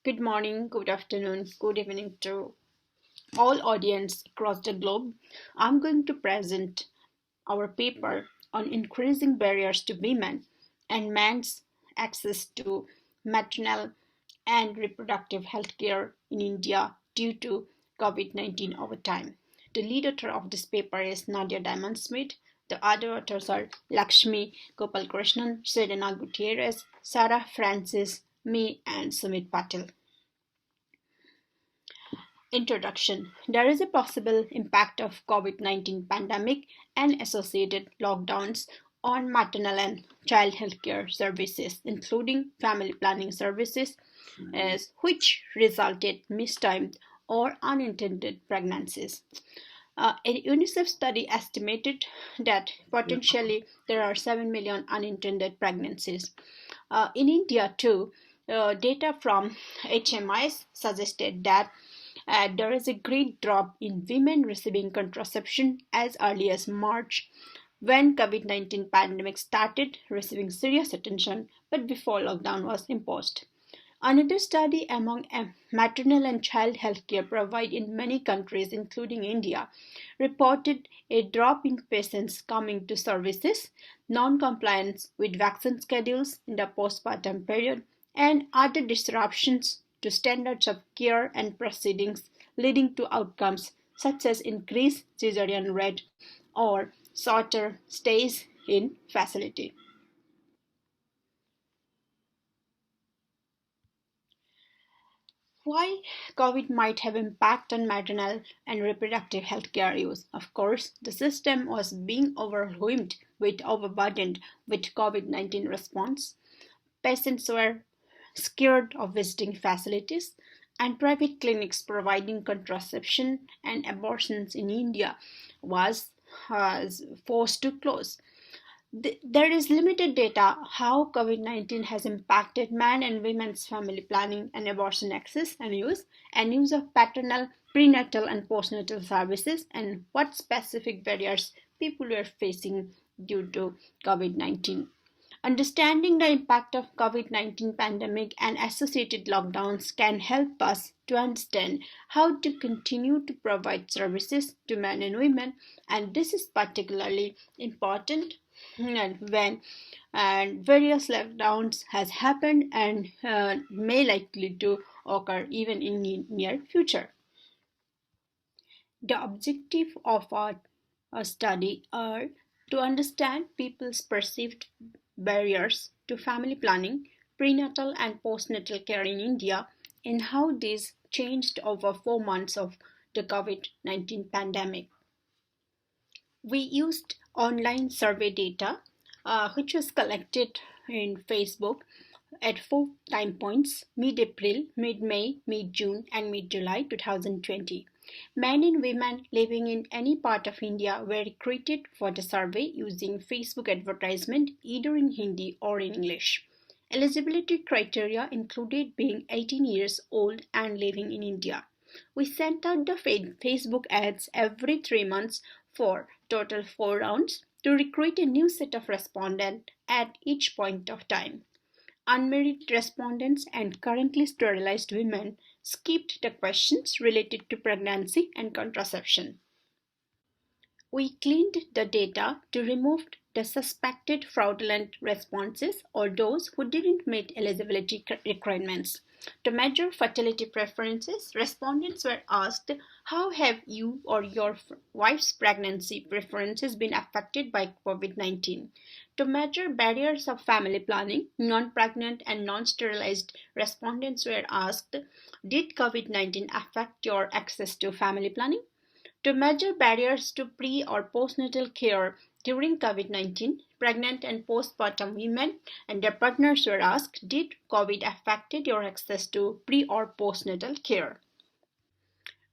Good morning, good afternoon, good evening to all audience across the globe. I'm going to present our paper on increasing barriers to women and men's access to maternal and reproductive health care in India due to COVID-19 over time. The lead author of this paper is Nadia Diamond Smith. The other authors are Lakshmi Gopalkrishnan, Serena Gutierrez, Sarah Francis, me, and Sumit Patel. Introduction. There is a possible impact of COVID-19 pandemic and associated lockdowns on maternal and child healthcare services, including family planning services, as which resulted mistimed or unintended pregnancies. A UNICEF study estimated that potentially there are 7 million unintended pregnancies. In India, too, data from HMIs suggested that there is a great drop in women receiving contraception as early as March when COVID-19 pandemic started receiving serious attention but before lockdown was imposed. Another study among maternal and child healthcare provided in many countries, including India, reported a drop in patients coming to services, non-compliance with vaccine schedules in the postpartum period, and other disruptions to standards of care and proceedings, leading to outcomes such as increased cesarean rate or shorter stays in facility. Why COVID might have impact on maternal and reproductive health care use. Of course, the system was being overburdened with COVID-19 response. Patients were scared of visiting facilities, and private clinics providing contraception and abortions in India was forced to close. There is limited data how COVID-19 has impacted men and women's family planning and abortion access and use of paternal, prenatal, and postnatal services, and what specific barriers people were facing due to COVID-19. Understanding the impact of COVID-19 pandemic and associated lockdowns can help us to understand how to continue to provide services to men and women, and this is particularly important when various lockdowns has happened and may likely to occur even in near future. The objective of our study are to understand people's perceived barriers to family planning, prenatal and postnatal care in India, and how these changed over 4 months of the COVID-19 pandemic. We used online survey data, which was collected in Facebook at 4 time points: mid-April, mid-May, mid-June, and mid-July 2020. Men and women living in any part of India were recruited for the survey using Facebook advertisement either in Hindi or in English. Eligibility criteria included being 18 years old and living in India. We sent out the Facebook ads every 3 months for total 4 rounds to recruit a new set of respondents at each point of time. Unmarried respondents and currently sterilized women skipped the questions related to pregnancy and contraception. We cleaned the data to remove the suspected fraudulent responses or those who didn't meet eligibility requirements. To measure fertility preferences, respondents were asked, how have you or your wife's pregnancy preferences been affected by COVID-19? To measure barriers of family planning, non-pregnant and non-sterilized respondents were asked, did COVID-19 affect your access to family planning? To measure barriers to pre or postnatal care during COVID-19, pregnant and postpartum women and their partners were asked, did COVID affected your access to pre or postnatal care?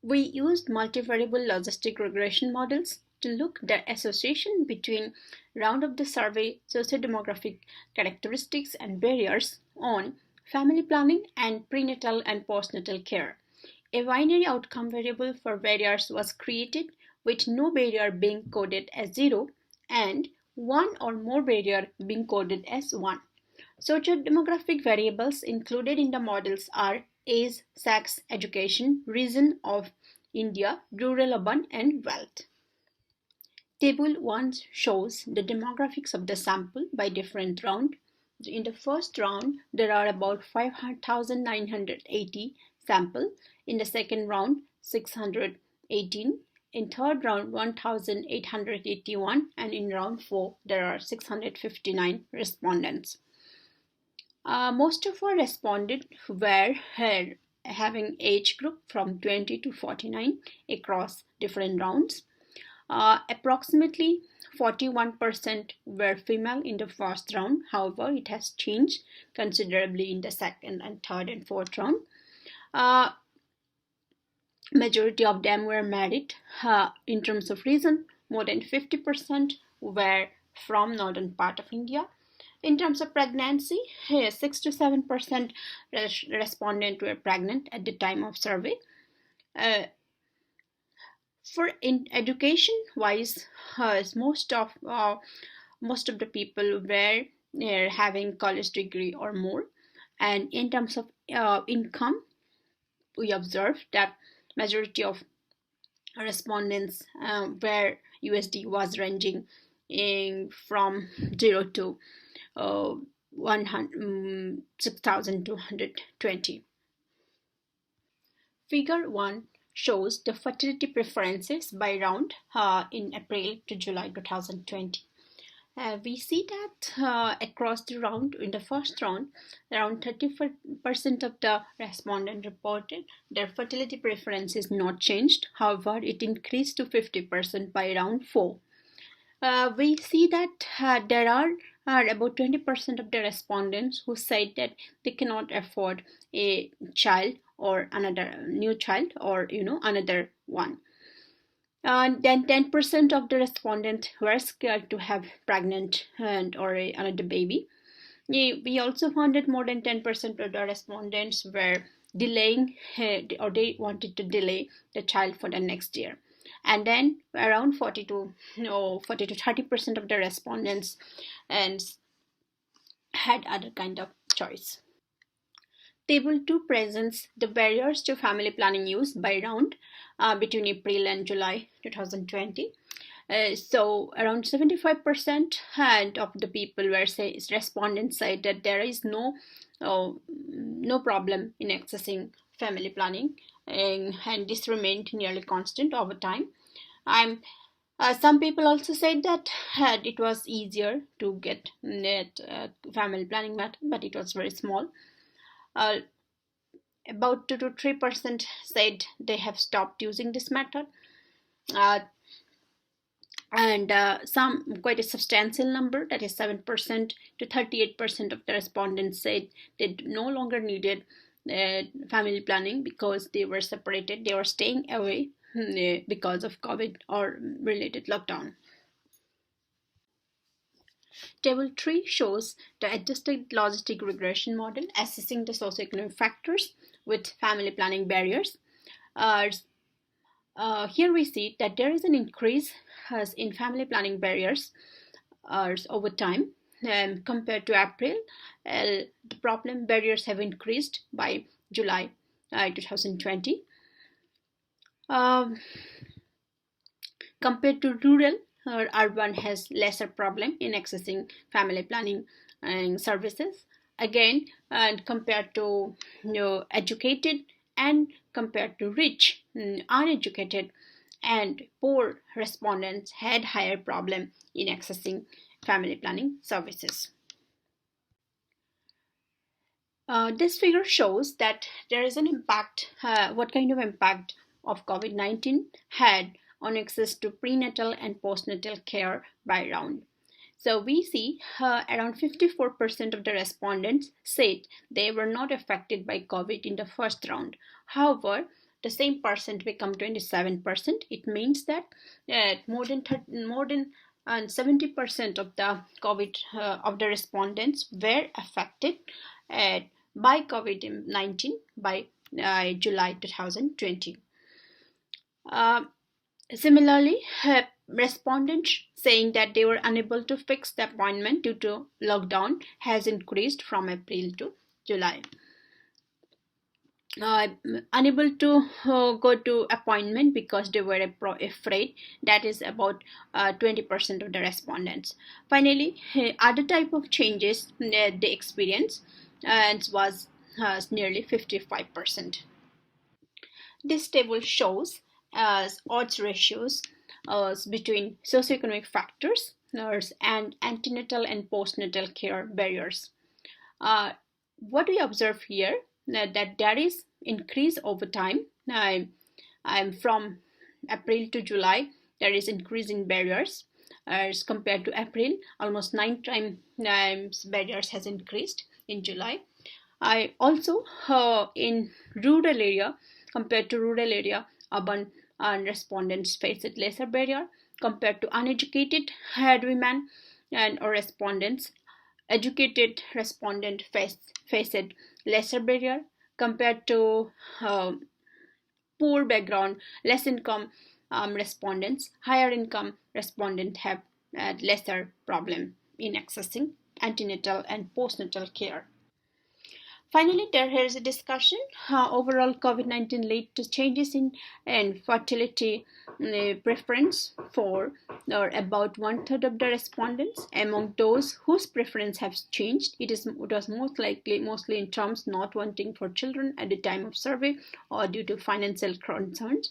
We used multivariable logistic regression models to look the association between round of the survey sociodemographic characteristics and barriers on family planning and prenatal and postnatal care. A binary outcome variable for barriers was created with no barrier being coded as 0 and one or more barrier being coded as 1. Sociodemographic variables included in the models are age, sex, education, region of India, rural, urban, and wealth. Table 1 shows the demographics of the sample by different round. In the first round, there are about 5,980 sample. In the second round, 618. In third round, 1,881. And in round 4, there are 659 respondents. Most of our respondents were having age group from 20 to 49 across different rounds. Approximately 41% were female in the first round. However, it has changed considerably in the second and third and fourth round. Majority of them were married. In terms of reason, more than 50% were from northern part of India. In terms of pregnancy, 6 to 7% respondents were pregnant at the time of survey. For in education wise, most of the people were having college degree or more. And in terms of income, we observed that majority of respondents where USD was ranging from 0 to 6,220. Figure 1 shows the fertility preferences by round in April to July 2020. We see that across the round, in the first round, around 30% of the respondents reported their fertility preference is not changed. However, it increased to 50% by round 4. We see that there are about 20% of the respondents who said that they cannot afford a child or another new child or another one. Then 10% of the respondents were scared to have pregnant or another baby. We also found that more than 10% of the respondents were delaying or they wanted to delay the child for the next year. And then around 40 to 30% of the respondents had other kind of choice. Table 2 presents the barriers to family planning use by round between April and July 2020. So around 75% of the people respondents said that there is no problem in accessing family planning, and this remained nearly constant over time. Some people also said that it was easier to get that family planning method, but it was very small. About 2 to 3% said they have stopped using this method. And some quite a substantial number, that is 7% to 38% of the respondents said they no longer needed family planning because they were separated, they were staying away because of COVID or related lockdown. Table 3 shows the adjusted logistic regression model assessing the socioeconomic factors with family planning barriers. Here we see that there is an increase in family planning barriers over time. Compared to April, the problem barriers have increased by July 2020. Compared to rural, urban has lesser problem in accessing family planning services. Again, and compared to educated and compared to rich, uneducated and poor respondents had higher problem in accessing family planning services. This figure shows that there is an impact, what kind of impact of COVID-19 had on access to prenatal and postnatal care by round. So we see around 54% of the respondents said they were not affected by COVID in the first round. However, the same percent become 27%. It means that more than 70% of the COVID of the respondents were affected by COVID-19 by July 2020. Similarly, respondents saying that they were unable to fix the appointment due to lockdown has increased from April to July. uh, unable to go to appointment because they were afraid. That is about 20% of the respondents. Finally, other type of changes they experience and was nearly 55%. This table shows odds ratios between socioeconomic factors and antenatal and postnatal care barriers. Uh, what we observe here that there is increase over time. From April to July, there is increase in barriers as compared to April. Almost 9 times barriers has increased in July. I also in rural area compared to rural area, urban respondents faced lesser barrier compared to uneducated women and or respondents. Educated respondent faced lesser barrier compared to poor background, less income respondents. Higher income respondents have lesser problem in accessing antenatal and postnatal care. Finally, there is a discussion how overall COVID-19 led to changes in fertility preference for or about one-third of the respondents. Among those whose preference has changed, it was most likely mostly in terms not wanting for children at the time of survey or due to financial concerns.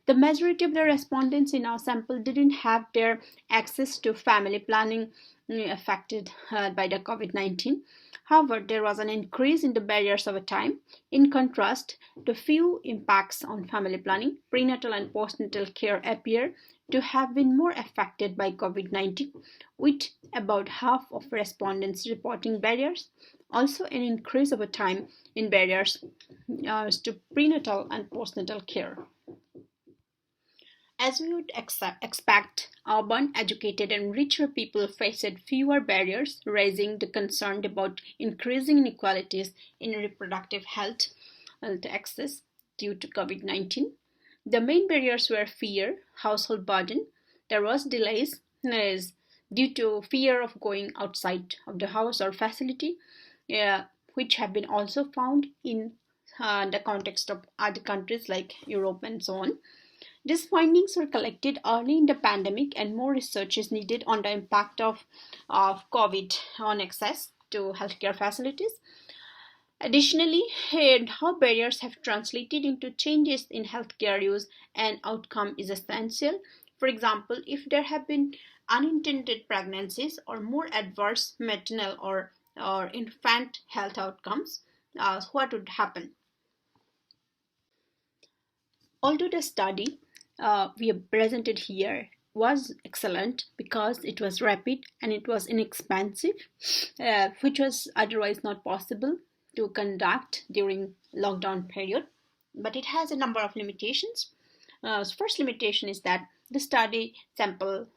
The majority of the respondents in our sample didn't have their access to family planning affected by the COVID-19. However, there was an increase in the barriers over time. In contrast, the few impacts on family planning, prenatal and postnatal care appear to have been more affected by COVID-19, with about half of respondents reporting barriers. Also, an increase over time in barriers to prenatal and postnatal care. As we would expect, urban, educated, and richer people faced fewer barriers, raising the concern about increasing inequalities in reproductive health access due to COVID-19. The main barriers were fear, household burden. There was delays due to fear of going outside of the house or facility, which have been also found in the context of other countries like Europe and so on. These findings were collected early in the pandemic, and more research is needed on the impact of COVID on access to healthcare facilities. Additionally, how barriers have translated into changes in healthcare use and outcome is essential. For example, if there have been unintended pregnancies or more adverse maternal or infant health outcomes, what would happen? Although the study we have presented here was excellent because it was rapid and it was inexpensive, which was otherwise not possible to conduct during lockdown period, but it has a number of limitations. First limitation is that the study sample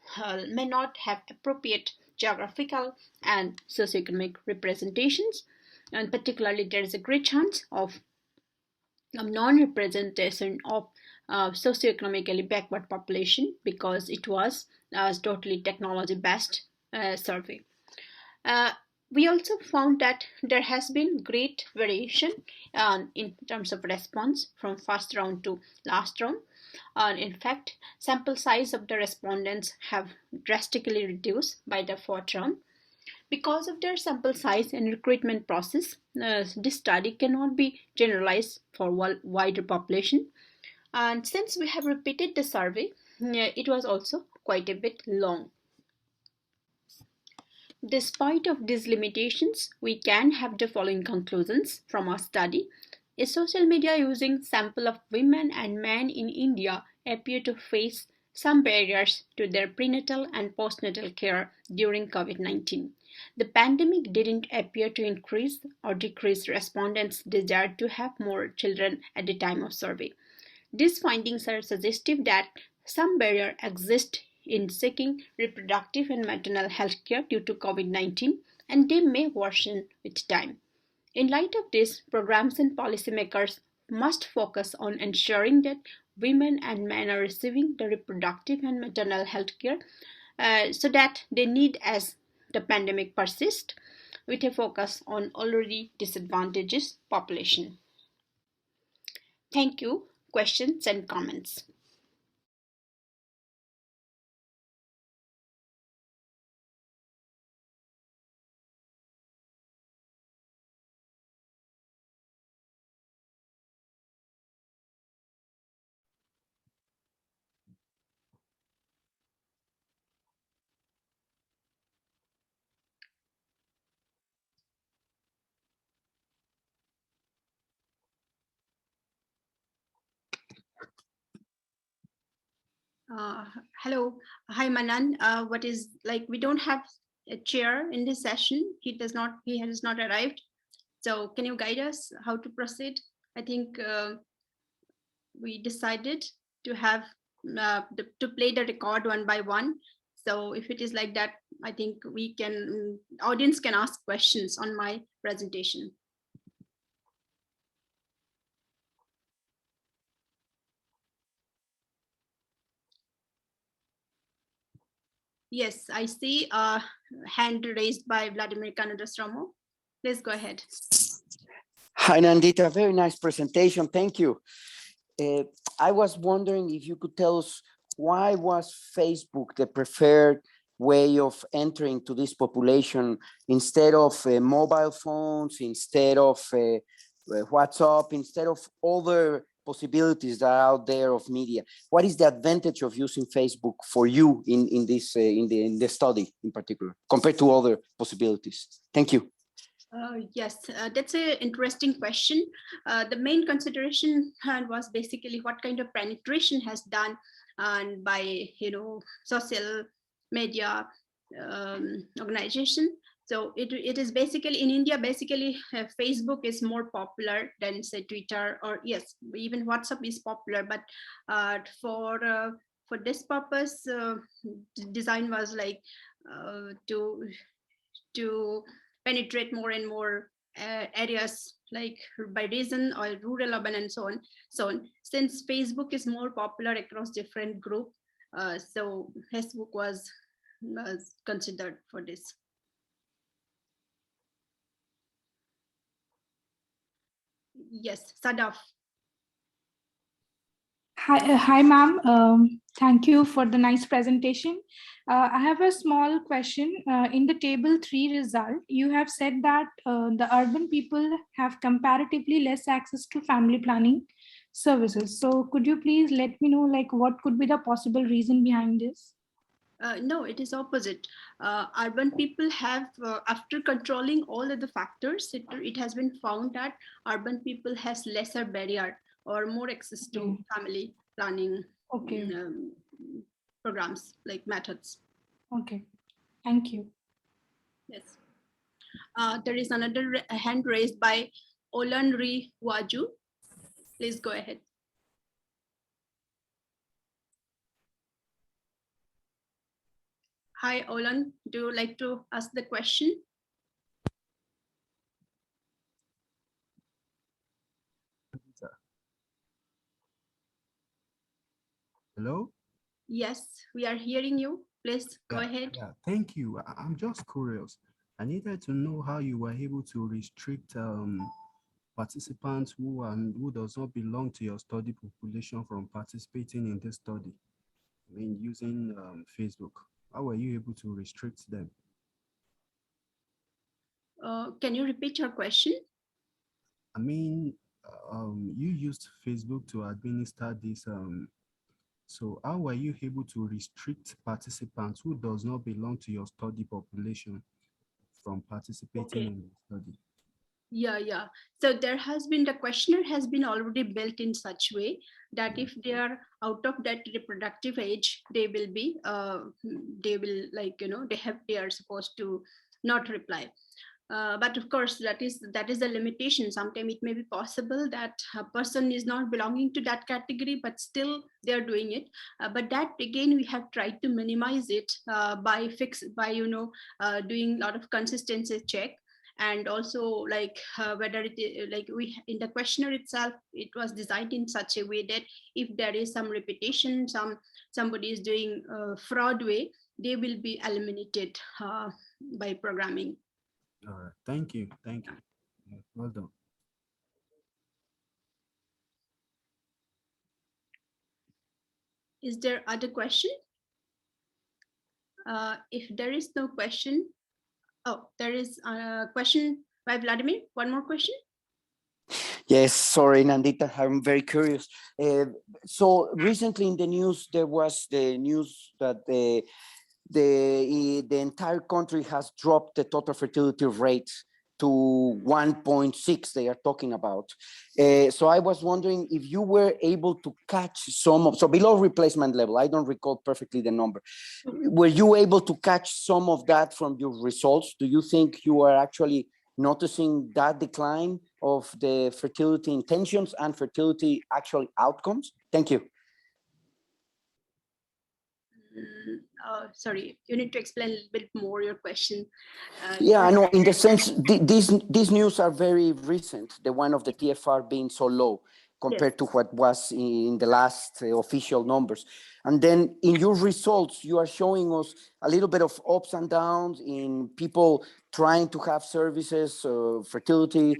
may not have appropriate geographical and socioeconomic representations, and particularly there is a great chance of non-representation of socioeconomically backward population because it was totally technology-based survey. Uh, we also found that there has been great variation in terms of response from first round to last round. In fact, sample size of the respondents have drastically reduced by the fourth round. Because of their sample size and recruitment process, this study cannot be generalized for wider population. And since we have repeated the survey, it was also quite a bit long. Despite of these limitations, we can have the following conclusions from our study. A social media using sample of women and men in India appear to face some barriers to their prenatal and postnatal care during COVID-19. The pandemic didn't appear to increase or decrease respondents' desire to have more children at the time of survey. These findings are suggestive that some barrier exists in seeking reproductive and maternal health care due to COVID-19, and they may worsen with time. In light of this, programs and policymakers must focus on ensuring that women and men are receiving the reproductive and maternal health care so that they need as the pandemic persists with a focus on already disadvantaged population. Thank you. Questions and comments. Uh, Hello. Hi, Manan. What is like, we don't have a chair in this session. He has not arrived. So can you guide us how to proceed? I think we decided to have to play the record one by one. So if it is like that, I think we can, audience can ask questions on my presentation. Yes, I see a hand raised by Vladimir Kanadastromo. Please go ahead. Hi, Nandita. Very nice presentation. Thank you. I was wondering if you could tell us why was Facebook the preferred way of entering to this population instead of mobile phones, instead of WhatsApp, instead of other possibilities that are out there of media? What is the advantage of using Facebook for you in this in the study in particular compared to other possibilities? Thank you. Yes, that's an interesting question. The main consideration was basically what kind of penetration has done and by social media organization. So it is basically in India. Basically, Facebook is more popular than say Twitter, or yes, even WhatsApp is popular. But for this purpose, design was like to penetrate more and more areas like by region or rural, urban, and so on. So since Facebook is more popular across different group, so Facebook was considered for this. Yes, Sadaf. Hi, ma'am. Thank you for the nice presentation. I have a small question. In the table 3 result, you have said that the urban people have comparatively less access to family planning services. So could you please let me know like what could be the possible reason behind this? No, it is opposite. Urban people have, after controlling all of the factors, it has been found that urban people has lesser barrier or more access to family planning programs like methods. Okay, thank you. Yes. There is another hand raised by Olanri Waju. Please go ahead. Hi, Olan. Do you like to ask the question? Hello? Yes, we are hearing you. Please go ahead. Yeah, thank you. I'm just curious. I needed to know how you were able to restrict participants who does not belong to your study population from participating in this study. I mean, using Facebook. How were you able to restrict them? Can you repeat your question? I mean, you used Facebook to administer this. So how were you able to restrict participants who does not belong to your study population from participating in the study? Yeah. So there has been, the questionnaire has been already built in such way that if they are out of that reproductive age, they will be, they will like, they are supposed to not reply. But of course, that is a limitation. Sometimes it may be possible that a person is not belonging to that category, but still they are doing it. But that again, we have tried to minimize it by doing a lot of consistency check, and also like whether it is, like we in the questionnaire itself, it was designed in such a way that if there is some repetition, somebody is doing fraud way, they will be eliminated by programming. All right. Thank you. Thank you. Yeah, well done. Is there other question? If there is no question, oh, there is a question by Vladimir. One more question. Yes, sorry, Nandita, I'm very curious. So recently in the news, there was the news that the entire country has dropped the total fertility rate to 1.6 they are talking about. So I was wondering if you were able to catch some of, so below replacement level, I don't recall perfectly the number. Were you able to catch some of that from your results? Do you think you are actually noticing that decline of the fertility intentions and fertility actual outcomes? Thank you. Sorry, you need to explain a little bit more your question. Yeah, I know. In the sense, these news are very recent. The one of the TFR being so low compared to what was in the last official numbers. And then in your results, you are showing us a little bit of ups and downs in people trying to have services, fertility,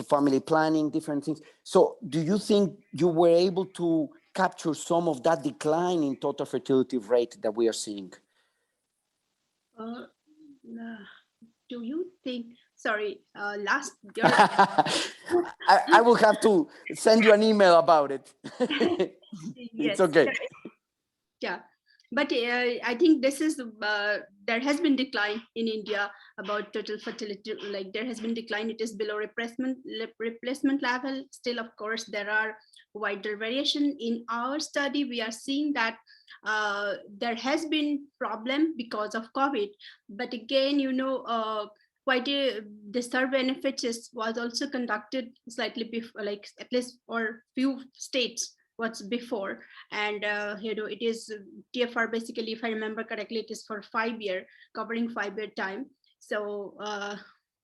family planning, different things. So do you think you were able to capture some of that decline in total fertility rate that we are seeing? Do you think, sorry, last year. I will have to send you an email about it. Yes. It's okay. Yeah, but I think this is, there has been decline in India about total fertility, like there has been decline, it is below replacement level. Still, of course, there are wider variation. In our study, we are seeing that there has been problem because of COVID, but again, you know, the survey NFHS was also conducted slightly before, like at least for few states what's before, and you know, it is TFR basically, if I remember correctly, it is for 5 year, covering 5-year time. So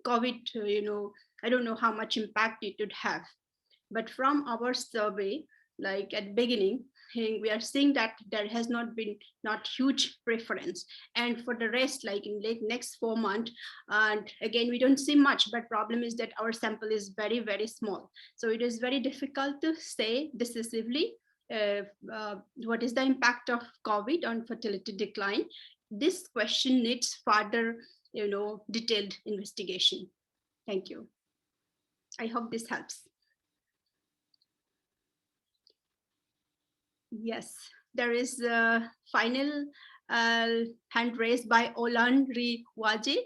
COVID, you know, I don't know how much impact it would have, but from our survey, like at beginning, we are seeing that there has not been huge preference, and for the rest, like in late next 4 months, and again we don't see much, but problem is that our sample is very, very small, so it is very difficult to say decisively what is the impact of COVID on fertility decline. This question needs further, you know, detailed investigation. Thank you. I hope this helps. Yes, there is a final hand raised by Olan Riwaje.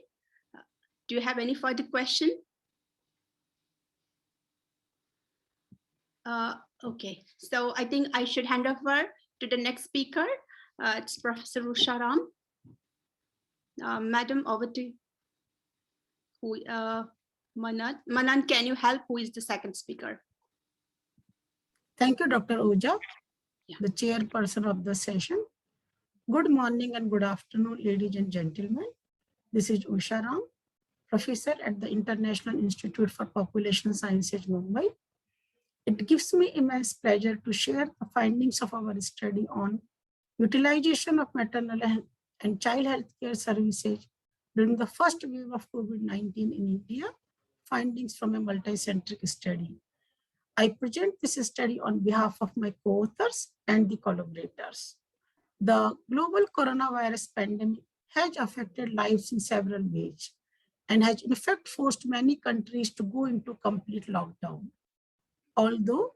Do you have any further question? Okay, so I think I should hand over to the next speaker. It's Professor Usha Ram. Madam, over to you. Manan, can you help? Who is the second speaker? Thank you, Dr. Uja, the chairperson of the session. Good morning and good afternoon, ladies and gentlemen. This is Usha Ram, professor at the International Institute for Population Sciences, Mumbai. It gives me immense pleasure to share the findings of our study on utilization of maternal and child healthcare services during the first wave of COVID-19 in India, findings from a multi-centric study. I present this study on behalf of my co-authors and the collaborators. The global coronavirus pandemic has affected lives in several ways and has in fact forced many countries to go into complete lockdown. Although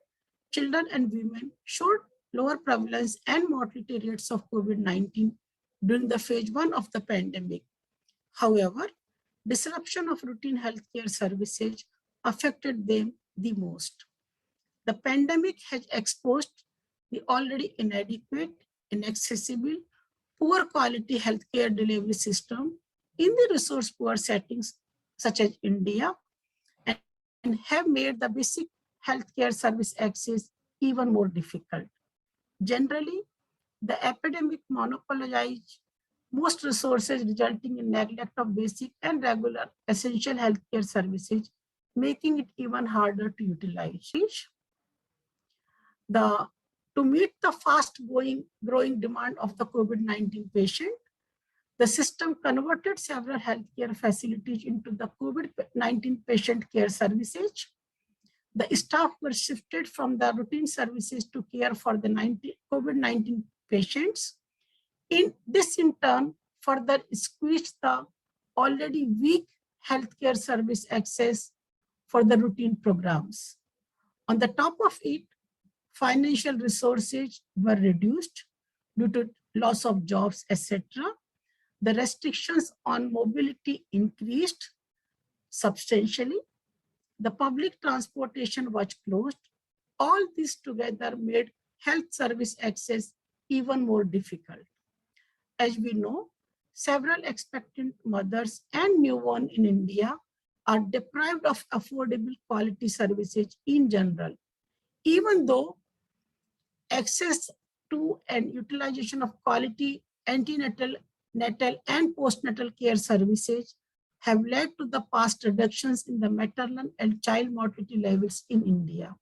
children and women showed lower prevalence and mortality rates of COVID-19 during the phase 1 of the pandemic. However, disruption of routine healthcare services affected them the most. The pandemic has exposed the already inadequate, inaccessible, poor quality healthcare delivery system in the resource-poor settings such as India, and have made the basic healthcare service access even more difficult. Generally, the epidemic monopolized most resources, resulting in neglect of basic and regular essential healthcare services, making it even harder to utilize. To meet the growing demand of the COVID-19 patient, the system converted several healthcare facilities into the COVID-19 patient care services. The staff were shifted from the routine services to care for the COVID-19 patients. This in turn further squeezed the already weak healthcare service access for the routine programs. On the top of it, financial resources were reduced due to loss of jobs, etc. The restrictions on mobility increased substantially. The public transportation was closed. All this together made health service access even more difficult. As we know, several expectant mothers and newborn in India are deprived of affordable quality services in general, even though access to and utilization of quality antenatal, natal, and postnatal care services have led to the past reductions in the maternal and child mortality levels in India.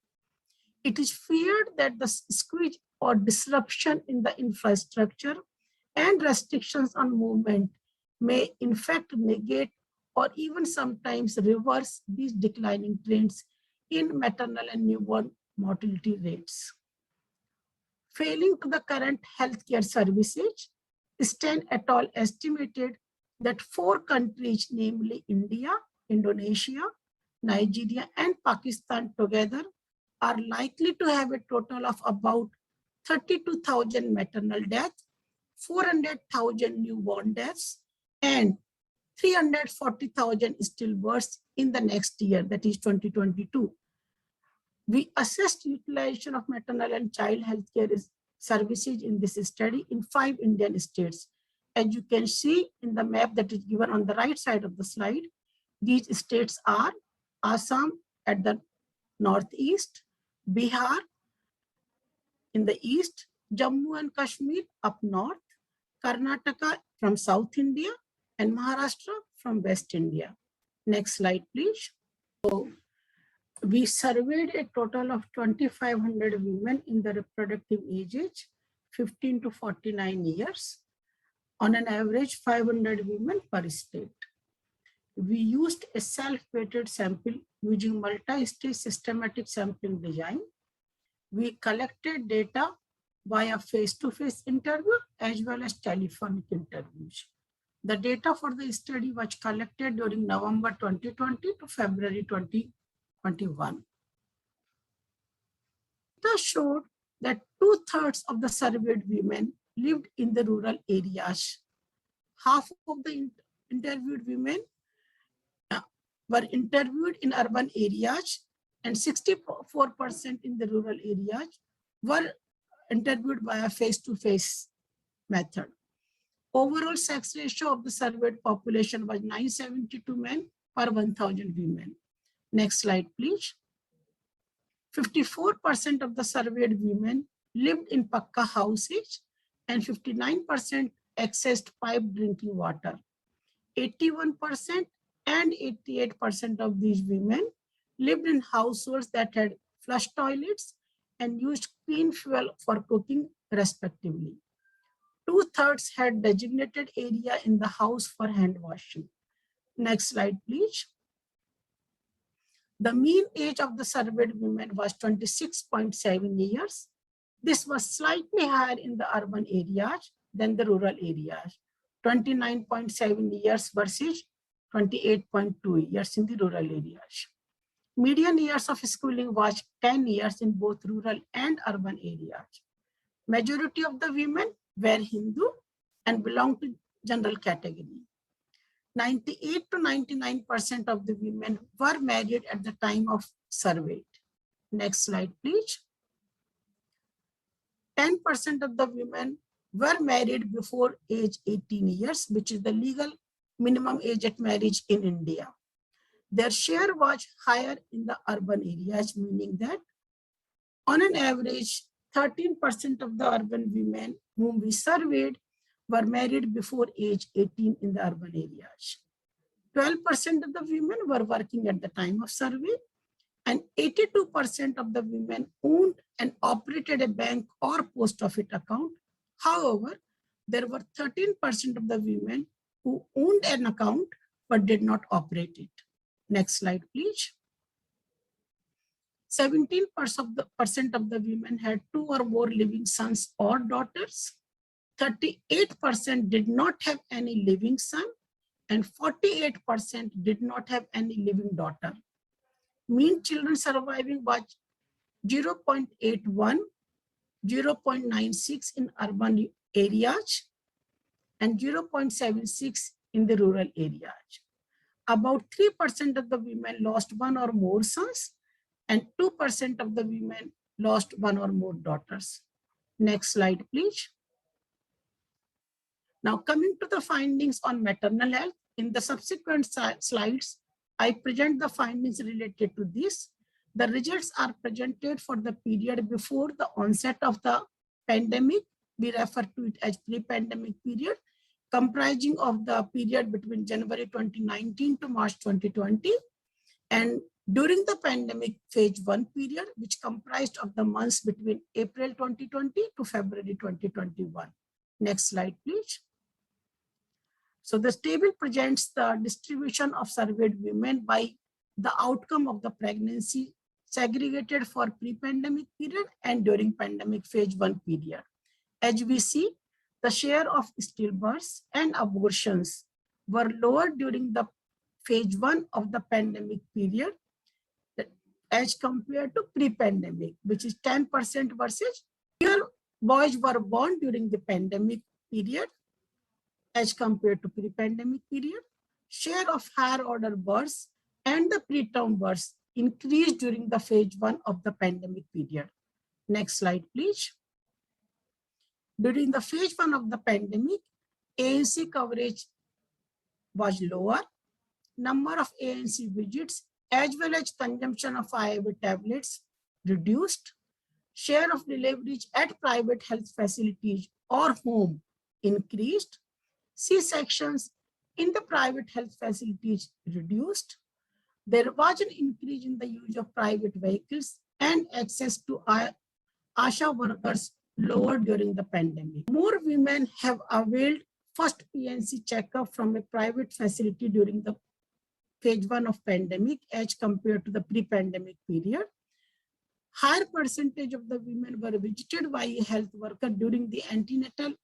It is feared that the squeeze or disruption in the infrastructure and restrictions on movement may in fact negate or even sometimes reverse these declining trends in maternal and newborn mortality rates. Failing to the current healthcare services, Stein et al. Estimated that 4 countries, namely India, Indonesia, Nigeria, and Pakistan together, are likely to have a total of about 32,000 maternal deaths, 400,000 newborn deaths, and 340,000 stillbirths in the next year, that is 2022. We assessed utilization of maternal and child healthcare services in this study in 5 Indian states. As you can see in the map that is given on the right side of the slide, these states are Assam at the northeast, Bihar in the east, Jammu and Kashmir up north, Karnataka from South India, and Maharashtra from West India. Next slide, please. So, we surveyed a total of 2,500 women in the reproductive ages, 15 to 49 years, on an average 500 women per state. We used a self-weighted sample using multi-stage systematic sampling design. We collected data via face-to-face interview as well as telephonic interviews. The data for the study was collected during November 2020 to February 2021. Data showed that 2/3 of the surveyed women lived in the rural areas. Half of the interviewed women were interviewed in urban areas, and 64% in the rural areas were interviewed by a face-to-face method. Overall sex ratio of the surveyed population was 972 men per 1,000 women. Next slide, please. 54% of the surveyed women lived in pakka houses and 59% accessed piped drinking water. 81% and 88% of these women lived in households that had flush toilets and used clean fuel for cooking, respectively. 2/3 had designated area in the house for hand washing. Next slide, please. The mean age of the surveyed women was 26.7 years. This was slightly higher in the urban areas than the rural areas, 29.7 years versus 28.2 years in the rural areas. Median years of schooling was 10 years in both rural and urban areas. Majority of the women were Hindu and belonged to general category. 98 to 99% of the women were married at the time of survey. Next slide, please. 10% of the women were married before age 18 years, which is the legal minimum age at marriage in India. Their share was higher in the urban areas, meaning that on an average, 13% of the urban women whom we surveyed were married before age 18 in the urban areas. 12% of the women were working at the time of survey, and 82% of the women owned and operated a bank or post office account. However, there were 13% of the women who owned an account but did not operate it. Next slide, please. 17% of the women had 2 or more living sons or daughters. 38% did not have any living son, and 48% did not have any living daughter. Mean children surviving was 0.81, 0.96 in urban areas, and 0.76 in the rural areas. About 3% of the women lost 1 or more sons, and 2% of the women lost 1 or more daughters. Next slide, please. Now, coming to the findings on maternal health, in the subsequent slides, I present the findings related to this. The results are presented for the period before the onset of the pandemic. We refer to it as pre-pandemic period, comprising of the period between January 2019 to March 2020, and during the pandemic phase 1 period, which comprised of the months between April 2020 to February 2021. Next slide, please. So this table presents the distribution of surveyed women by the outcome of the pregnancy, segregated for pre-pandemic period and during pandemic phase 1 period. As we see, the share of stillbirths and abortions were lower during the phase 1 of the pandemic period as compared to pre-pandemic, which is 10% versus fewer boys were born during the pandemic period as compared to pre-pandemic period. Share of higher order births and the preterm births increased during the phase 1 of the pandemic period. Next slide, please. During the phase 1 of the pandemic, ANC coverage was lower. Number of ANC visits as well as consumption of IV tablets reduced. Share of deliveries at private health facilities or home increased. C-sections in the private health facilities reduced. There was an increase in the use of private vehicles and access to ASHA workers lower during the pandemic. More women have availed first PNC checkup from a private facility during the phase 1 of pandemic as compared to the pre-pandemic period. Higher percentage of the women were visited by a health worker during the antenatal,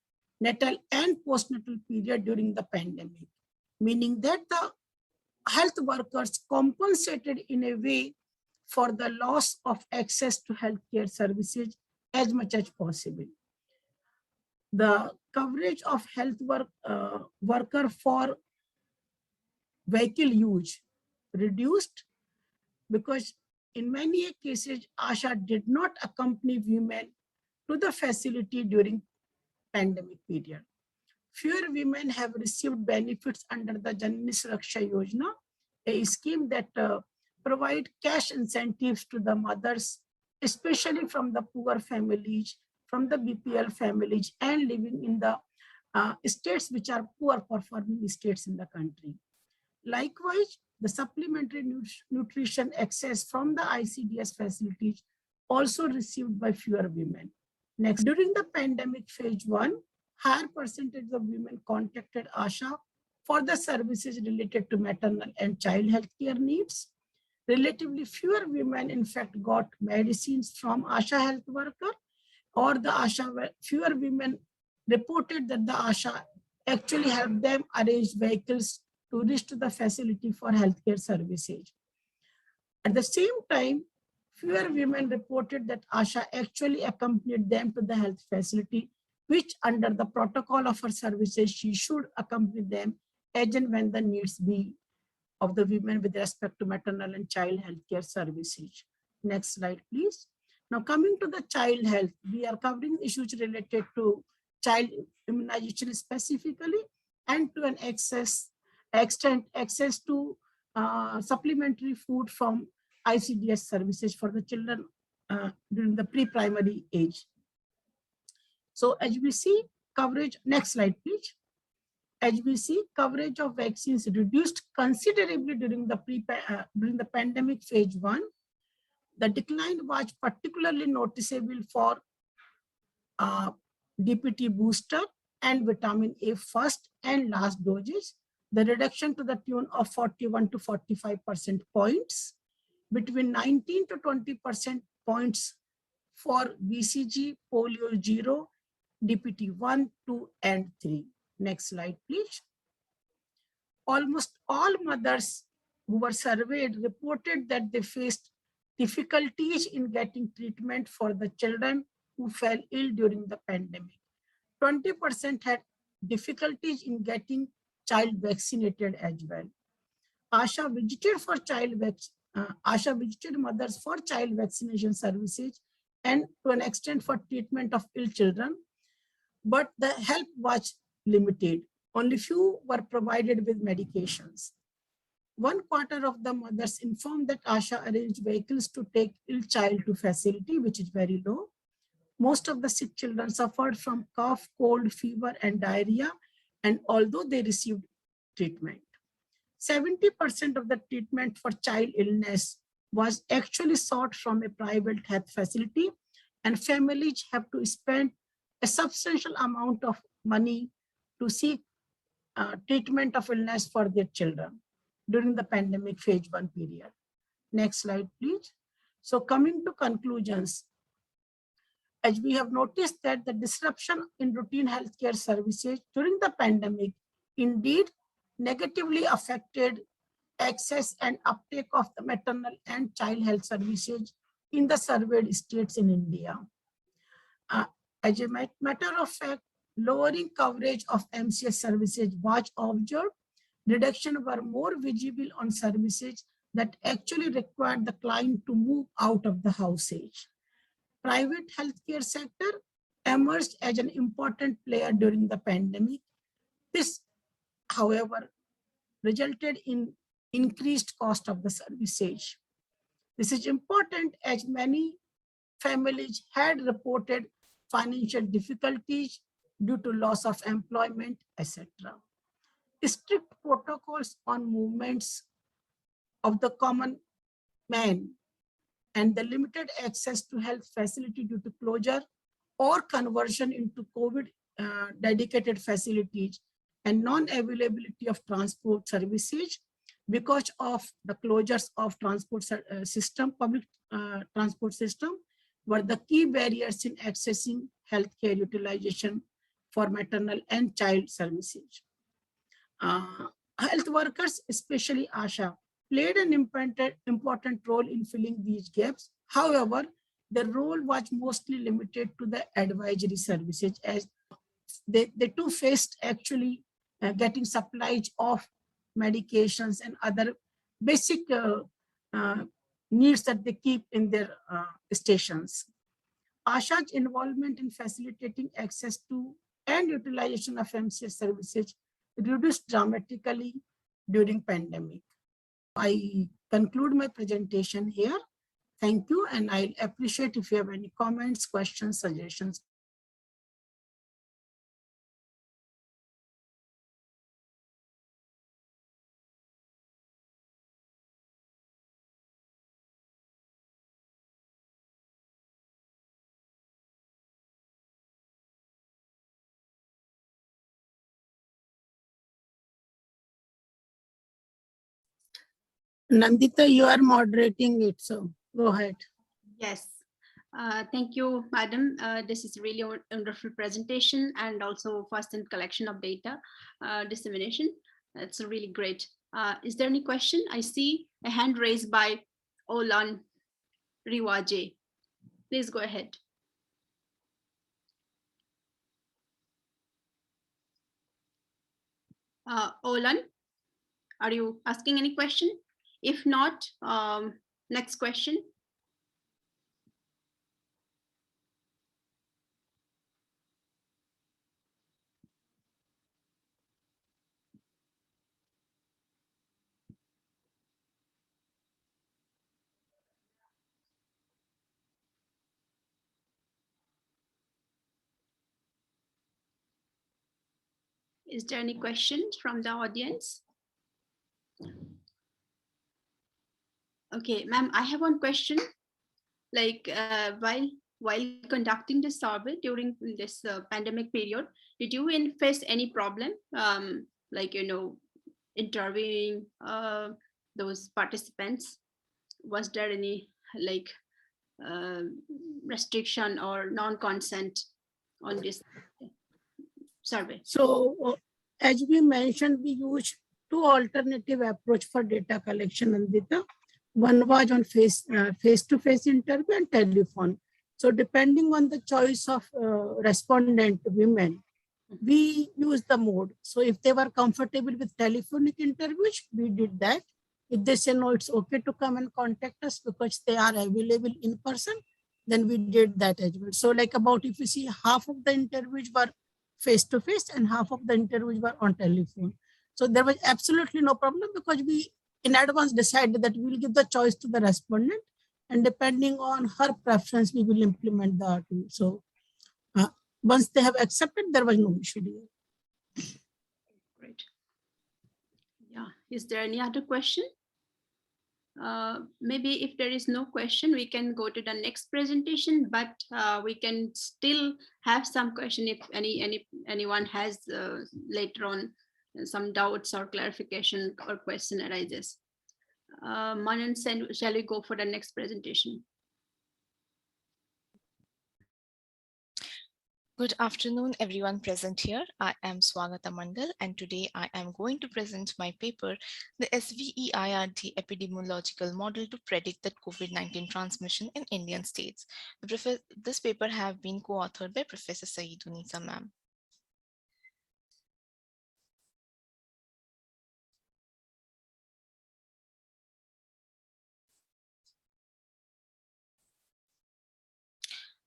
natal and postnatal period during the pandemic, meaning that the health workers compensated in a way for the loss of access to healthcare services as much as possible. The coverage of health worker for vehicle use reduced because in many cases, ASHA did not accompany women to the facility during pandemic period. Fewer women have received benefits under the Janani Suraksha Yojana, a scheme that provide cash incentives to the mothers, especially from the poor families, from the BPL families, and living in the states which are poor performing states in the country. Likewise, the supplementary nutrition access from the ICDS facilities also received by fewer women. Next, during the pandemic phase 1, higher percentage of women contacted ASHA for the services related to maternal and child health care needs. Relatively fewer women, in fact, got medicines from ASHA health worker, or the ASHA, fewer women reported that the ASHA actually helped them arrange vehicles to reach to the facility for healthcare services. At the same time, fewer women reported that ASHA actually accompanied them to the health facility, which under the protocol of her services, she should accompany them as and when the needs be of the women with respect to maternal and child healthcare services. Next slide, please. Now coming to the child health, we are covering issues related to child immunization specifically, and to an extent access to supplementary food from ICDS services for the children during the pre-primary age. So as we see coverage, next slide please. As we see, coverage of vaccines reduced considerably during the pandemic phase 1. The decline was particularly noticeable for DPT booster and vitamin A first and last doses, the reduction to the tune of 41 to 45% points. between 19 to 20% points for BCG, polio 0, DPT 1, 2, and 3. Next slide, please. Almost all mothers who were surveyed reported that they faced difficulties in getting treatment for the children who fell ill during the pandemic. 20% had difficulties in getting child vaccinated as well. ASHA visited mothers for child vaccination services and to an extent for treatment of ill children, but the help was limited. Only few were provided with medications. 1/4 of the mothers informed that ASHA arranged vehicles to take ill child to facility, which is very low. Most of the sick children suffered from cough, cold, fever, and diarrhea, and although they received treatment, 70% of the treatment for child illness was actually sought from a private health facility, and families have to spend a substantial amount of money to seek treatment of illness for their children during the pandemic phase 1 period. Next slide, please. So coming to conclusions, as we have noticed that the disruption in routine healthcare services during the pandemic indeed negatively affected access and uptake of the maternal and child health services in the surveyed states in India. As a matter of fact, lowering coverage of MCS services was observed. Reduction were more visible on services that actually required the client to move out of the household. Private healthcare sector emerged as an important player during the pandemic. This, however, resulted in increased cost of the services. This is important as many families had reported financial difficulties due to loss of employment, etc. Strict protocols on movements of the common man and the limited access to health facility due to closure or conversion into COVID dedicated facilities and non-availability of transport services because of the closures of transport system, public transport system, were the key barriers in accessing healthcare utilization for maternal and child services. Health workers, especially ASHA, played an important role in filling these gaps. However, the role was mostly limited to the advisory services, as they too faced actually getting supplies of medications and other basic needs that they keep in their stations. ASHA's involvement in facilitating access to and utilization of MCS services reduced dramatically during pandemic. I conclude my presentation here. Thank you, and I'll appreciate if you have any comments, questions, suggestions. Nandita, you are moderating it, so go ahead. Yes. Thank you, madam. This is really a wonderful presentation and also first-hand collection of data dissemination. That's really great. Is there any question? I see a hand raised by Olan Riwaje. Please go ahead. Olan, are you asking any question? If not, next question. Is there any questions from the audience? Okay, ma'am, I have one question. Like while conducting this survey during this pandemic period, did you face any problem, like interviewing those participants? was there any like restriction or non-consent on this survey? So as we mentioned, we use two alternative approach for data collection, Nandita. One was on face-to-face interview and telephone. So depending on the choice of respondent women, we use the mode. So if they were comfortable with telephonic interviews, we did that. If they say no, it's okay to come and contact us because they are available in person, then we did that as well. So like about, if you see, half of the interviews were face to face and half of the interviews were on telephone. So there was absolutely no problem because we in advance decided that we will give the choice to the respondent, and depending on her preference, we will implement the tool. So uh, once they have accepted, there was no issue there. Great. Yeah. Is there any other question? Maybe if there is no question, we can go to the next presentation, but we can still have some question if anyone has later on some doubts or clarification or question arises. Manan, shall we go for the next presentation? Good afternoon, everyone present here. I am Swagata Mandal, and today I am going to present my paper, the SVEIRD Epidemiological Model to Predict the COVID-19 Transmission in Indian States. This paper have been co-authored by Professor Saeedunisa ma'am.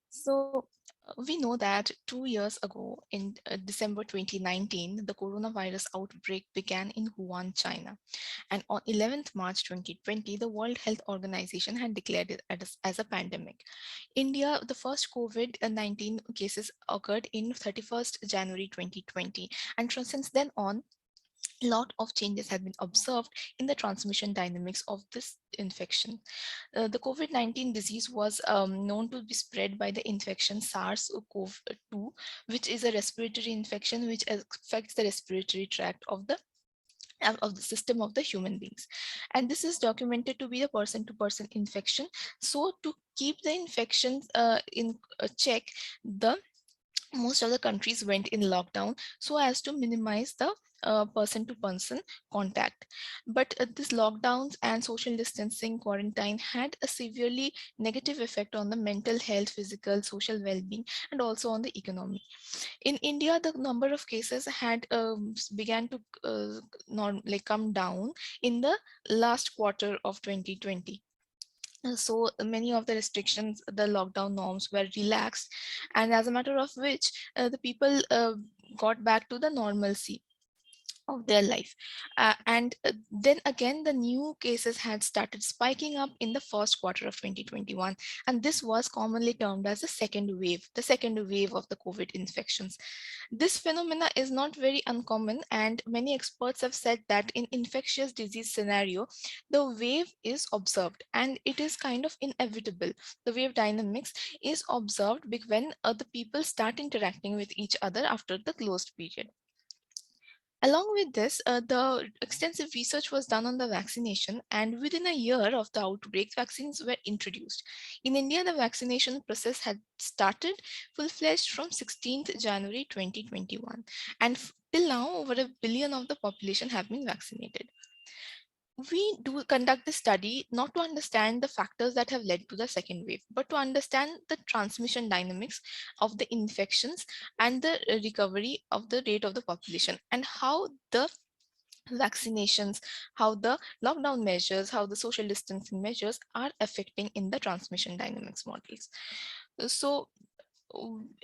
So we know that 2 years ago in December 2019, the coronavirus outbreak began in Wuhan, China. And on 11th March 2020, the World Health Organization had declared it as a pandemic. India, the first COVID-19 cases occurred in 31st January 2020. And since then on, a lot of changes have been observed in the transmission dynamics of this infection. The COVID-19 disease was known to be spread by the infection SARS-CoV-2, which is a respiratory infection which affects the respiratory tract of the system of the human beings. And this is documented to be a person-to-person infection. So to keep the infections in check, most of the countries went in lockdown so as to minimize the person-to-person contact. But these lockdowns and social distancing quarantine had a severely negative effect on the mental health, physical, social well-being, and also on the economy. In India, the number of cases had began to come down in the last quarter of 2020. So many of the restrictions, the lockdown norms were relaxed, and as a matter of which the people got back to the normalcy of their life. And then again, the new cases had started spiking up in the first quarter of 2021. And this was commonly termed as the second wave of the COVID infections. This phenomena is not very uncommon, and many experts have said that in infectious disease scenario, the wave is observed and it is kind of inevitable. The wave dynamics is observed when the people start interacting with each other after the closed period. Along with this, the extensive research was done on the vaccination, and within a year of the outbreak, vaccines were introduced. In India, the vaccination process had started full-fledged from 16th January 2021, and till now, over 1 billion of the population have been vaccinated. We do conduct the study not to understand the factors that have led to the second wave, but to understand the transmission dynamics of the infections and the recovery of the rate of the population, and how the vaccinations, how the lockdown measures, how the social distancing measures are affecting in the transmission dynamics models. So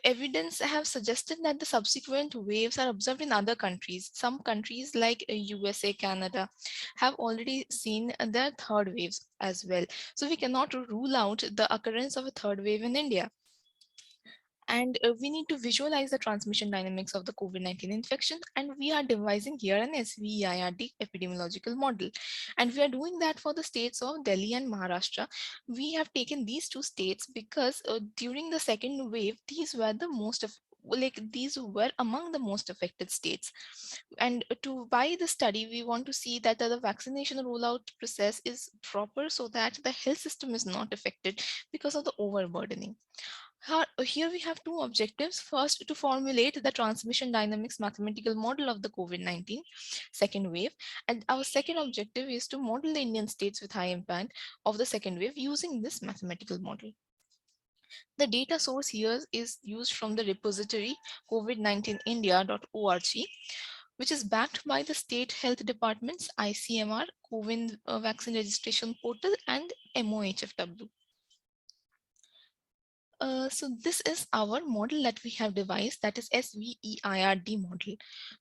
evidence have suggested that the subsequent waves are observed in other countries. Some countries like USA, Canada have already seen their third waves as well. So we cannot rule out the occurrence of a third wave in India. And we need to visualize the transmission dynamics of the COVID-19 infection, and we are devising here an SVEIRD epidemiological model. And we are doing that for the states of Delhi and Maharashtra. We have taken these two states because during the second wave, these were the most like these were among the most affected states. And by the study, we want to see that the vaccination rollout process is proper so that the health system is not affected because of the overburdening. Here we have two objectives. First, to formulate the transmission dynamics mathematical model of the COVID-19 second wave. And our second objective is to model the Indian states with high impact of the second wave using this mathematical model. The data source here is used from the repository covid19india.org, which is backed by the state health departments, ICMR, COVID vaccine registration portal, and MOHFW. So this is our model that we have devised, that is SVEIRD model.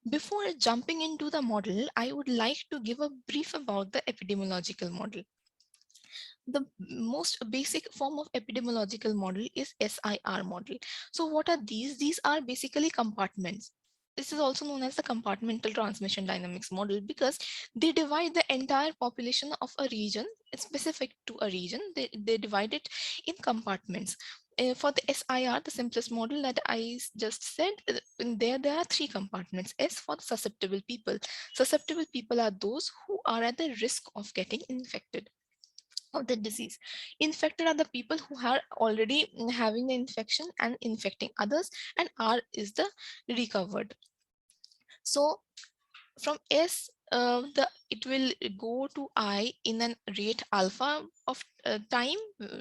Before jumping into the model, I would like to give a brief about the epidemiological model. The most basic form of epidemiological model is SIR model. So what are these? These are basically compartments. This is also known as the compartmental transmission dynamics model because they divide the entire population of a region specific to a region. They divide it in compartments. For the SIR, the simplest model that I just said, there are three compartments. S for the susceptible people. Susceptible people are those who are at the risk of getting infected of the disease. Infected are the people who are already having the infection and infecting others, and R is the recovered. So from S, it will go to I in an rate alpha of time,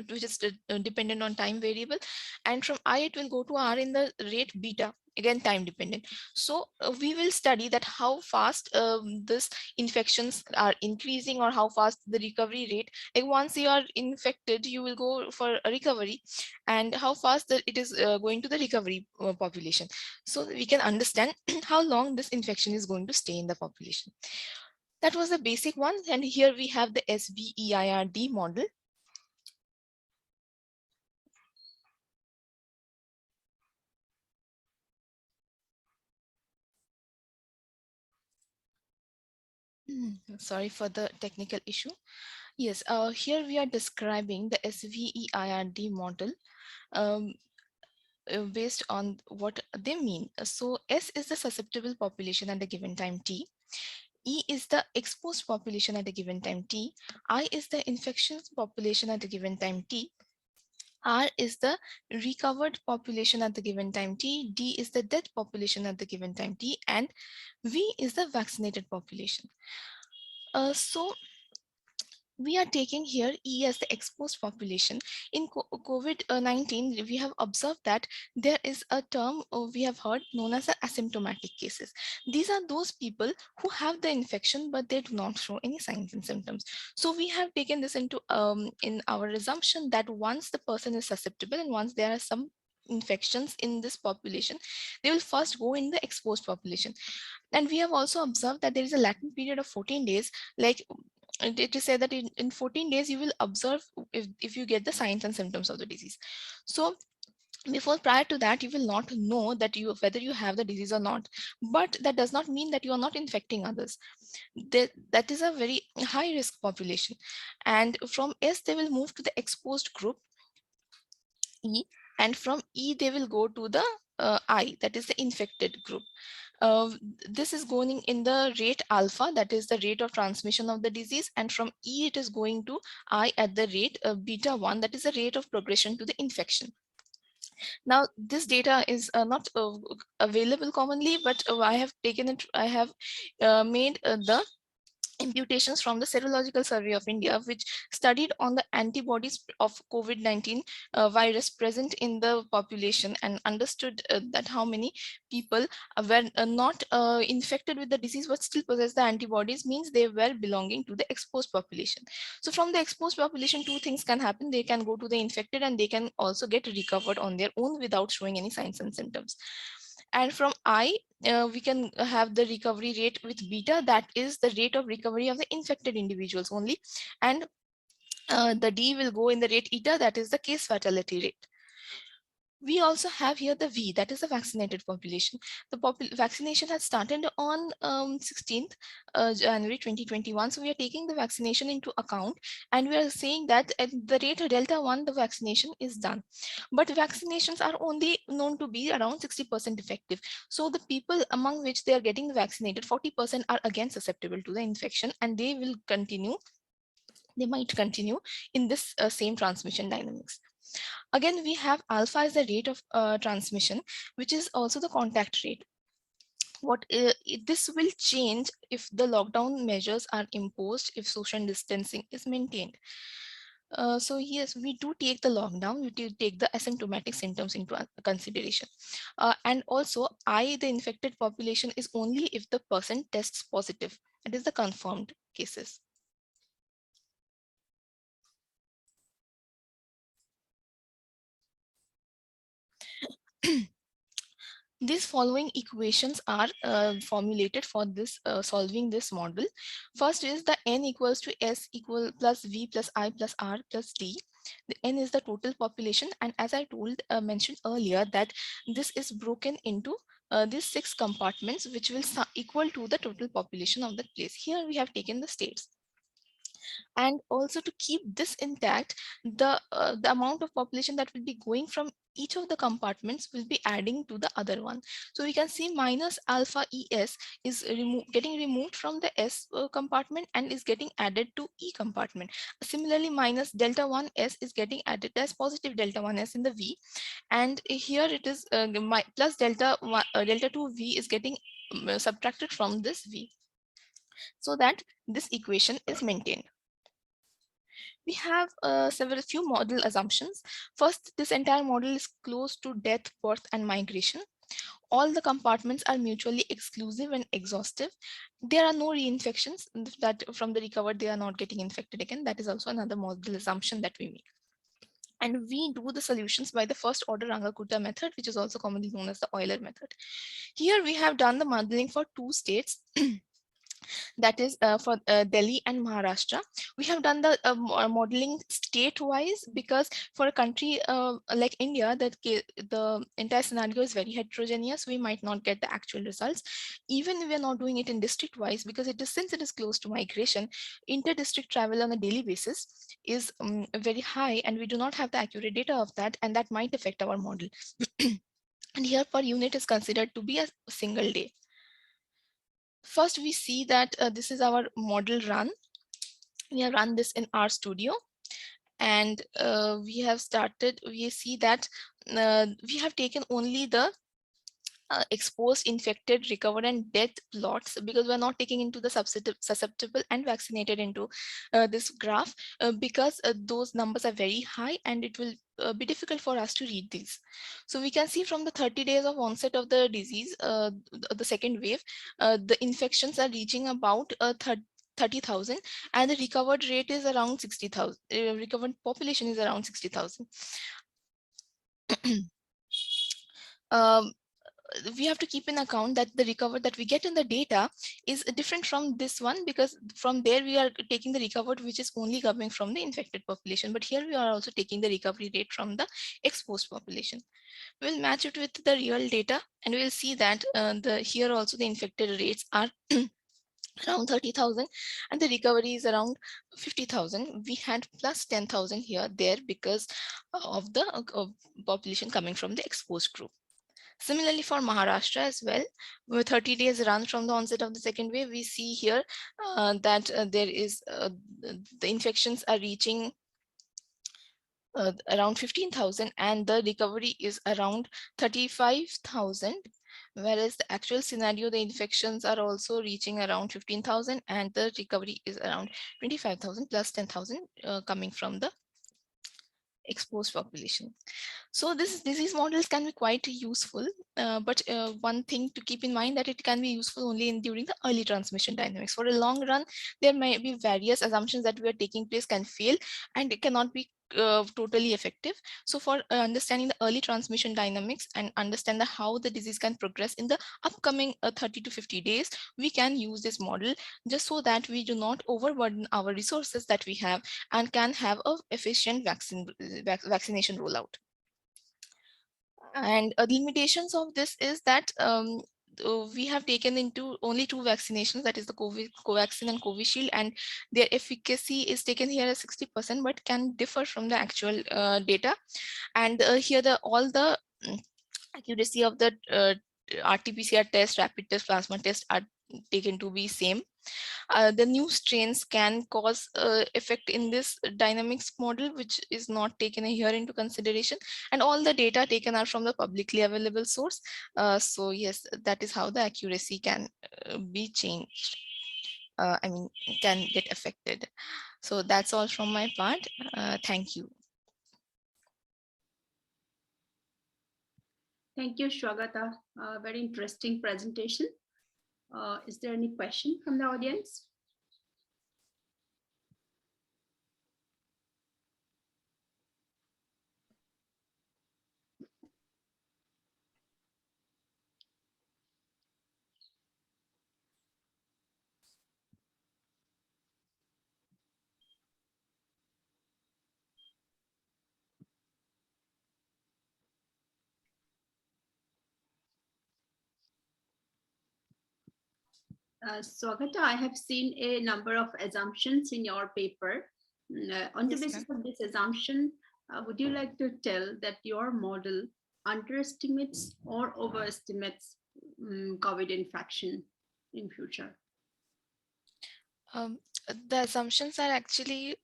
which is dependent on time variable, and from I it will go to R in the rate beta, again time dependent. So we will study that how fast this infections are increasing or how fast the recovery rate. Like once you are infected, you will go for a recovery, and how fast that it is going to the recovery population. So we can understand how long this infection is going to stay in the population. That was the basic one. And here we have the SVEIRD model. Sorry for the technical issue. Yes, here we are describing the SVEIRD model based on what they mean. So S is the susceptible population at a given time T. E is the exposed population at a given time T. I is the infectious population at a given time T. R is the recovered population at the given time T. D is the dead population at the given time T. And V is the vaccinated population. So we are taking here E as the exposed population. In COVID-19, we have observed that there is a term we have heard known as the asymptomatic cases. These are those people who have the infection, but they do not show any signs and symptoms. So we have taken this into in our assumption that once the person is susceptible and once there are some infections in this population, they will first go in the exposed population. And we have also observed that there is a latent period of 14 days, like it is said that in 14 days you will observe if you get the signs and symptoms of the disease. So prior to that, you will not know that whether you have the disease or not, but that does not mean that you are not infecting others. That is a very high risk population. And from S, they will move to the exposed group, E, and from E, they will go to the I, that is the infected group. This is going in the rate alpha, that is the rate of transmission of the disease, and from E it is going to I at the rate beta 1, that is the rate of progression to the infection. Now this data is not available commonly, but I have taken it, I have made the imputations from the Serological Survey of India, which studied on the antibodies of COVID-19 virus present in the population and understood that how many people were not infected with the disease but still possess the antibodies, means they were belonging to the exposed population. So from the exposed population, two things can happen. They can go to the infected and they can also get recovered on their own without showing any signs and symptoms. And from I, we can have the recovery rate with beta, that is the rate of recovery of the infected individuals only. And the D will go in the rate eta, that is the case fatality rate. We also have here the V, that is the vaccinated population. The vaccination has started on 16th January 2021. So we are taking the vaccination into account, and we are saying that at the rate of Delta 1, the vaccination is done. But vaccinations are only known to be around 60% effective. So the people among which they are getting vaccinated, 40% are again susceptible to the infection, and they might continue in this same transmission dynamics. Again, we have alpha as the rate of transmission, which is also the contact rate. This will change if the lockdown measures are imposed, if social distancing is maintained. So yes, we do take the lockdown, we do take the asymptomatic symptoms into consideration. And also, the infected population is only if the person tests positive. That is the confirmed cases. These following equations are formulated for this solving this model. First is the n equals to s equal plus v plus I plus r plus d. The n is the total population, and as I mentioned earlier, that this is broken into these 6 compartments, which will equal to the total population of the place. Here we have taken the states. And also, to keep this intact, the amount of population that will be going from each of the compartments will be adding to the other one. So we can see minus alpha es is getting removed from the s compartment and is getting added to e compartment. Similarly, minus delta 1s is getting added as positive delta 1s in the v, and here it is plus delta 2v is getting subtracted from this v, so that this equation is maintained. We have few model assumptions. First, this entire model is close to death, birth, and migration. All the compartments are mutually exclusive and exhaustive. There are no reinfections, that from the recovered they are not getting infected again. That is also another model assumption that we make. And we do the solutions by the first order Rangakuta method, which is also commonly known as the Euler method. Here we have done the modeling for 2 states. That is for Delhi and Maharashtra. We have done the modeling state-wise, because for a country like India, the entire scenario is very heterogeneous. We might not get the actual results. Even if we are not doing it in district-wise, because since it is close to migration, inter-district travel on a daily basis is very high, and we do not have the accurate data of that, and that might affect our model. And here per unit is considered to be a single day. First, we see that this is our model run. We have run this in RStudio, and we have started. We see that we have taken only the exposed, infected, recovered, and death plots, because we're not taking into the susceptible and vaccinated into this graph, because those numbers are very high, and it will be difficult for us to read these. So we can see from the 30 days of onset of the disease, the second wave, the infections are reaching about 30,000, and the recovered rate is around 60,000. Recovered population is around 60,000. We have to keep in account that the recovered that we get in the data is different from this one, because from there we are taking the recovered which is only coming from the infected population, but here we are also taking the recovery rate from the exposed population. We'll match it with the real data, and we'll see that here also the infected rates are around 30,000, and the recovery is around 50,000. We had plus 10,000 here there because of the population coming from the exposed group. Similarly, for Maharashtra as well, with 30 days run from the onset of the second wave, we see here that there is the infections are reaching around 15,000, and the recovery is around 35,000. Whereas the actual scenario, the infections are also reaching around 15,000, and the recovery is around 25,000 plus 10,000 coming from the exposed population. So this disease models can be quite useful, but one thing to keep in mind that it can be useful only during the early transmission dynamics. For a long run, there may be various assumptions that we are taking place can fail, and it cannot be totally effective. So for understanding the early transmission dynamics and understand how the disease can progress in the upcoming 30 to 50 days, we can use this model just so that we do not overburden our resources that we have and can have a efficient vaccination rollout. And limitations of this is that we have taken into only two vaccinations, that is the Covaxin and Covishield, and their efficacy is taken here as 60%, but can differ from the actual data. And here all the accuracy of the RT-PCR test, rapid test, plasma test are taken to be same. The new strains can cause effect in this dynamics model, which is not taken here into consideration, and all the data taken are from the publicly available source. So yes, that is how the accuracy can be changed. I mean, can get affected. So that's all from my part. Thank you. Thank you, Shwagata. Very interesting presentation. Is there any question from the audience? Swagata, I have seen a number of assumptions in your paper. On the Yes, basis ma'am. of this assumption, would you like to tell that your model underestimates or overestimates COVID infection in future? Um, the assumptions are actually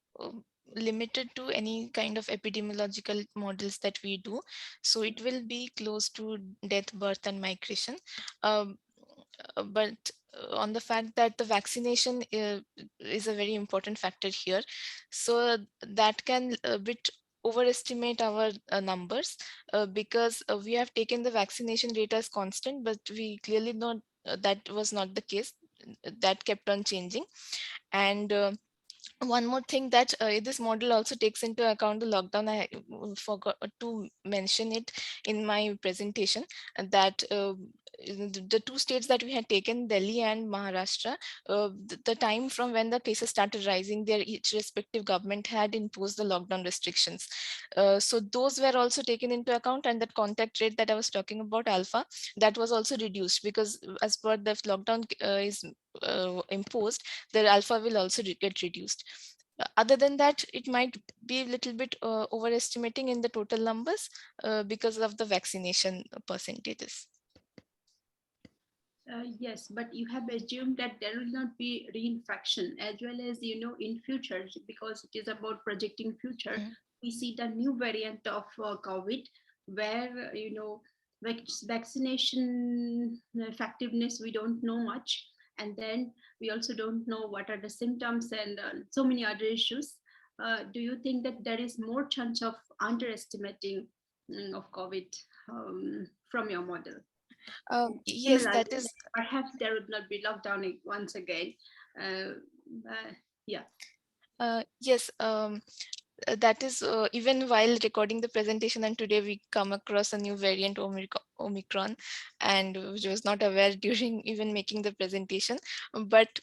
limited to any kind of epidemiological models that we do. So it will be close to death, birth, and migration. Um, but on the fact that the vaccination is a very important factor here. So that can a bit overestimate our numbers because we have taken the vaccination rate as constant, but we clearly not that was not the case. That kept on changing. And one more thing, that this model also takes into account the lockdown. I forgot to mention it in my presentation, that the two states that we had taken, Delhi and Maharashtra, the time from when the cases started rising, their each respective government had imposed the lockdown restrictions. So those were also taken into account, and that contact rate that I was talking about, alpha, that was also reduced, because as per the lockdown is imposed, the alpha will also get reduced. Other than that, it might be a little bit overestimating in the total numbers because of the vaccination percentages. Yes, but you have assumed that there will not be reinfection as well as, in future, because it is about projecting future. Mhm. We see the new variant of COVID where, vaccination effectiveness, we don't know much. And then we also don't know what are the symptoms and so many other issues. Do you think that there is more chance of underestimating of COVID from your model? Yes, Similarly, that is. perhaps there would not be lockdown once again. Uh, yeah. Yes, that is even while recording the presentation, and today we come across a new variant, Omicron, and which was not aware during even making the presentation. But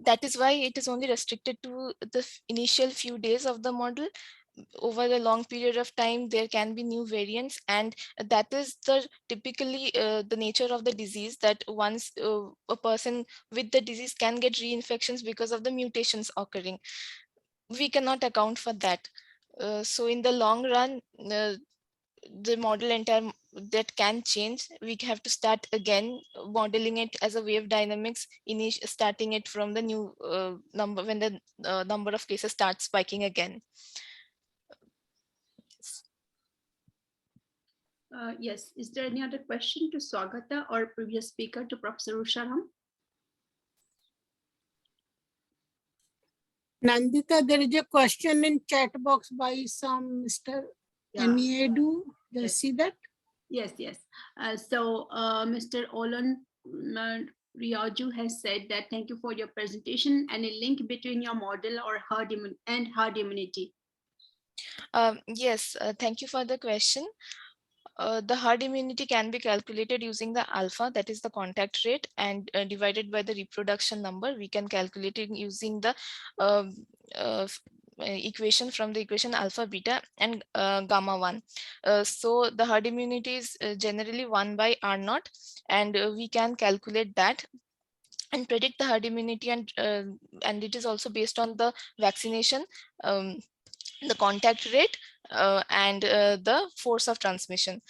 that is why it is only restricted to the initial few days of the model. Over a long period of time, there can be new variants, and that is the typically the nature of the disease, that once a person with the disease can get reinfections because of the mutations occurring. We cannot account for that. So in the long run, the model entire that can change. We have to start again modeling it as a wave dynamics, starting it from the new number, when the number of cases starts spiking again. Yes. Is there any other question to Swagata or previous speaker to Professor Usharam? Nandita, there is a question in chat box by some Mr. Niedu. Do you see that? Yes, yes. So Mr. Olan Riaju has said that thank you for your presentation and a link between your model or herd immunity. Yes, thank you for the question. The herd immunity can be calculated using the alpha, that is the contact rate, and divided by the reproduction number. We can calculate it using the equation from the equation alpha, beta, and gamma 1. So the herd immunity is generally 1 by R naught, and we can calculate that and predict the herd immunity, and it is also based on the vaccination, the contact rate, and the force of transmission.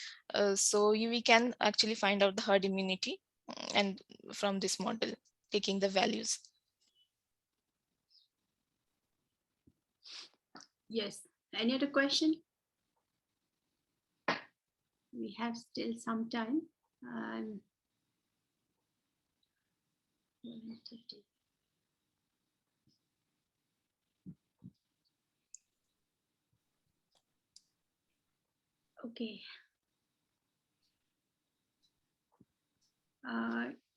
So we can actually find out the herd immunity and from this model, taking the values. Yes. Any other question? We have still some time. 11:50. Okay.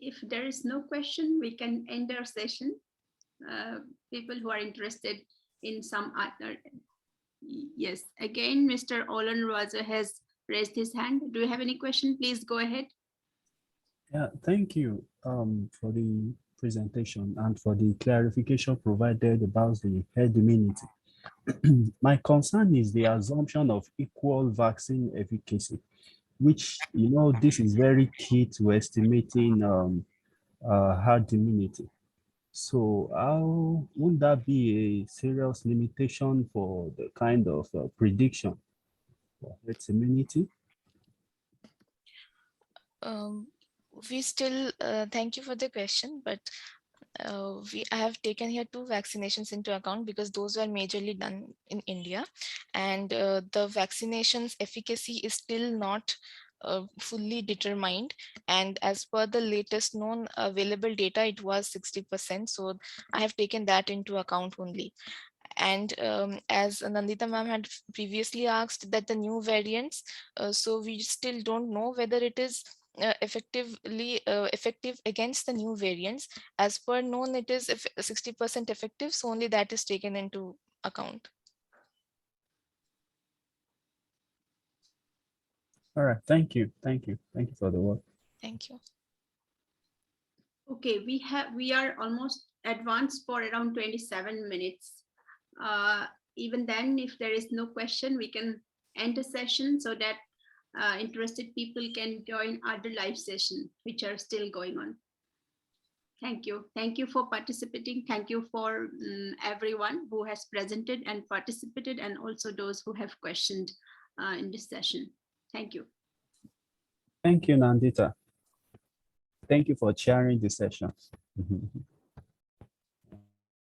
If there is no question, we can end our session. People who are interested in some other. Yes, again, Mr. Olan Raza has raised his hand. Do you have any question? Please go ahead. Yeah, thank you for the presentation and for the clarification provided about the herd immunity. My concern is the assumption of equal vaccine efficacy, which, this is very key to estimating herd immunity. So how would that be a serious limitation for the kind of prediction for herd immunity? We still thank you for the question, but I have taken here 2 vaccinations into account because those were majorly done in India, and the vaccination's efficacy is still not fully determined, and as per the latest known available data, it was 60%. So I have taken that into account only. And as Nandita ma'am had previously asked that the new variants, so we still don't know whether it is effective against the new variants. As per known, it is 60% effective, so only that is taken into account. All right, thank you for the work. Thank you. Okay, we are almost advanced for around 27 minutes. Even then, if there is no question, we can end the session so that interested people can join other live sessions which are still going on. Thank you. Thank you for participating. Thank you for everyone who has presented and participated, and also those who have questioned in this session. Thank you. Thank you, Nandita. Thank you for chairing the session.